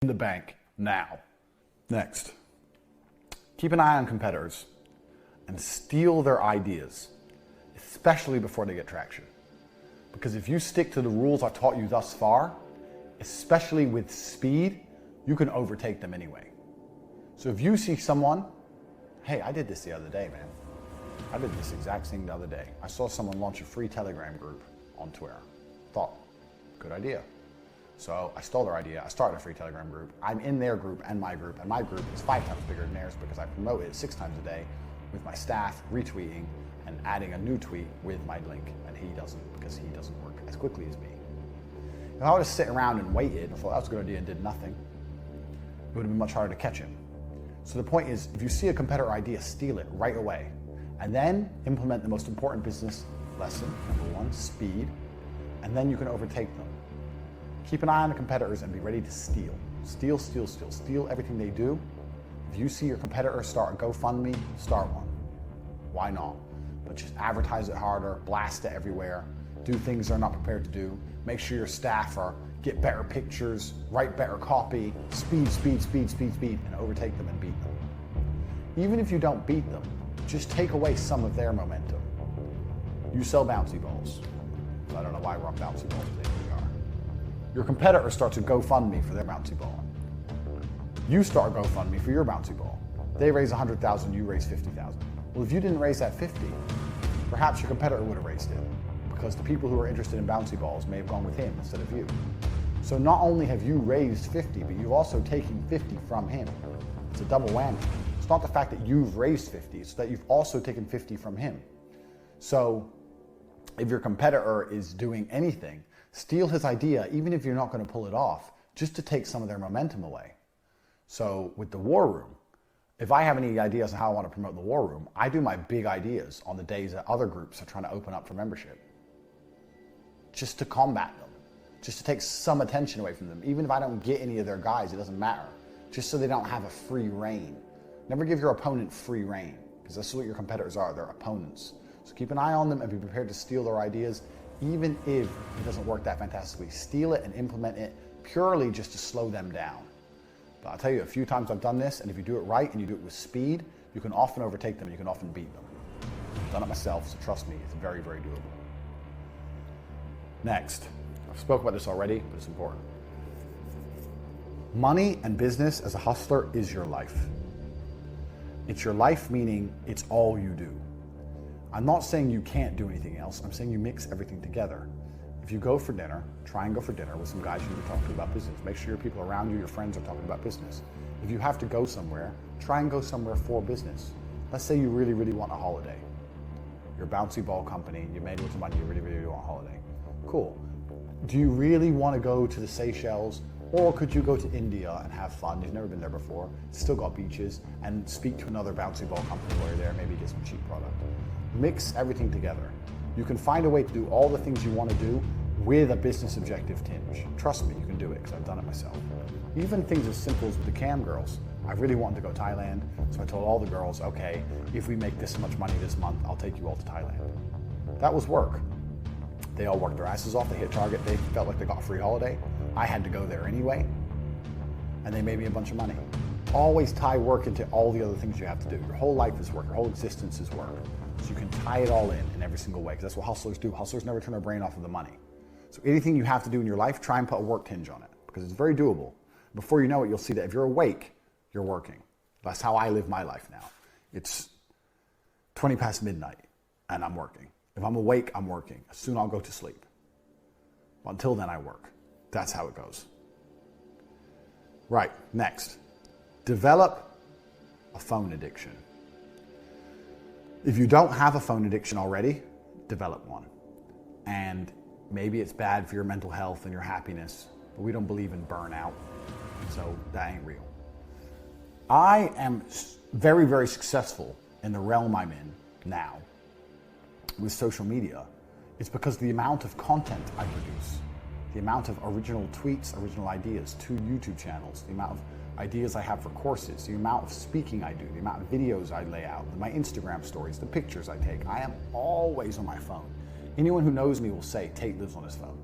in the bank now. Next, keep an eye on competitors and steal their ideas, especially before they get traction. Because if you stick to the rules I've taught you thus far, especially with speed, you can overtake them anyway. So if you see someone, hey, I did this the other day, man. I did this exact thing the other day. I saw someone launch a free Telegram group on Twitter. Thought, good idea. So I stole their idea. I started a free Telegram group. I'm in their group and my group is 5 times bigger than theirs because I promote it 6 times a day with my staff retweeting and adding a new tweet with my link, and he doesn't because he doesn't work as quickly as me. If I would have sit around and waited and thought that was a good idea and did nothing, it would have been much harder to catch him. So the point is, if you see a competitor idea, steal it right away, and then implement the most important business lesson, number 1, speed, and then you can overtake them. Keep an eye on the competitors and be ready to steal. Steal, steal, steal. Steal everything they do. If you see your competitor start a GoFundMe, start one. Why not? But just advertise it harder, blast it everywhere, do things they're not prepared to do, make sure your staff get better pictures, write better copy, speed, speed, speed, speed, speed, and overtake them and beat them. Even if you don't beat them, just take away some of their momentum. You sell bouncy balls. I don't know why we're on bouncy balls today, but we are. Your competitor starts a GoFundMe for their bouncy ball. You start a GoFundMe for your bouncy ball. They raise 100,000, you raise 50,000. Well, if you didn't raise that 50, perhaps your competitor would have raised it, because the people who are interested in bouncy balls may have gone with him instead of you. So not only have you raised 50, but you've also taken 50 from him. It's a double whammy. It's not the fact that you've raised 50, it's that you've also taken 50 from him. So if your competitor is doing anything, steal his idea, even if you're not going to pull it off, just to take some of their momentum away. So with the War Room, if I have any ideas on how I want to promote the War Room, I do my big ideas on the days that other groups are trying to open up for membership. Just to combat them, just to take some attention away from them. Even if I don't get any of their guys, it doesn't matter. Just so they don't have a free reign. Never give your opponent free reign, because that's what your competitors are, they're opponents. So keep an eye on them and be prepared to steal their ideas, even if it doesn't work that fantastically. Steal it and implement it purely just to slow them down. But I'll tell you, a few times I've done this, and if you do it right and you do it with speed, you can often overtake them and you can often beat them. I've done it myself, so trust me, it's very, very doable. Next, I've spoken about this already, but it's important. Money and business as a hustler is your life. It's your life, meaning it's all you do. I'm not saying you can't do anything else. I'm saying you mix everything together. If you go for dinner, try and go for dinner with some guys you can talk to about business. Make sure your people around you, your friends, are talking about business. If you have to go somewhere, try and go somewhere for business. Let's say you really, really want a holiday. You're a bouncy ball company, you made lots of money, you really, really want a holiday. Cool. Do you really want to go to the Seychelles? Or could you go to India and have fun? You've never been there before. It's still got beaches, and speak to another bouncy ball company while you're there, maybe get some cheap product. Mix everything together. You can find a way to do all the things you want to do with a business objective tinge. Trust me, you can do it, because I've done it myself. Even things as simple as with the cam girls. I really wanted to go to Thailand, so I told all the girls, okay, if we make this much money this month, I'll take you all to Thailand. That was work. They all worked their asses off, they hit target, they felt like they got a free holiday. I had to go there anyway, and they made me a bunch of money. Always tie work into all the other things you have to do. Your whole life is work, your whole existence is work. So you can tie it all in every single way, because that's what hustlers do. Hustlers never turn their brain off of the money. So anything you have to do in your life, try and put a work tinge on it, because it's very doable. Before you know it, you'll see that if you're awake, you're working. That's how I live my life now. It's 20 past midnight, and I'm working. If I'm awake, I'm working. Soon I'll go to sleep. But until then, I work. That's how it goes. Right, next. Develop a phone addiction. If you don't have a phone addiction already, develop one. And maybe it's bad for your mental health and your happiness, but we don't believe in burnout, so that ain't real. I am very, very successful in the realm I'm in now with social media. It's because of the amount of content I produce, the amount of original tweets, original ideas, 2 YouTube channels, the amount of ideas I have for courses, the amount of speaking I do, the amount of videos I lay out, my Instagram stories, the pictures I take. I am always on my phone. Anyone who knows me will say Tate lives on his phone.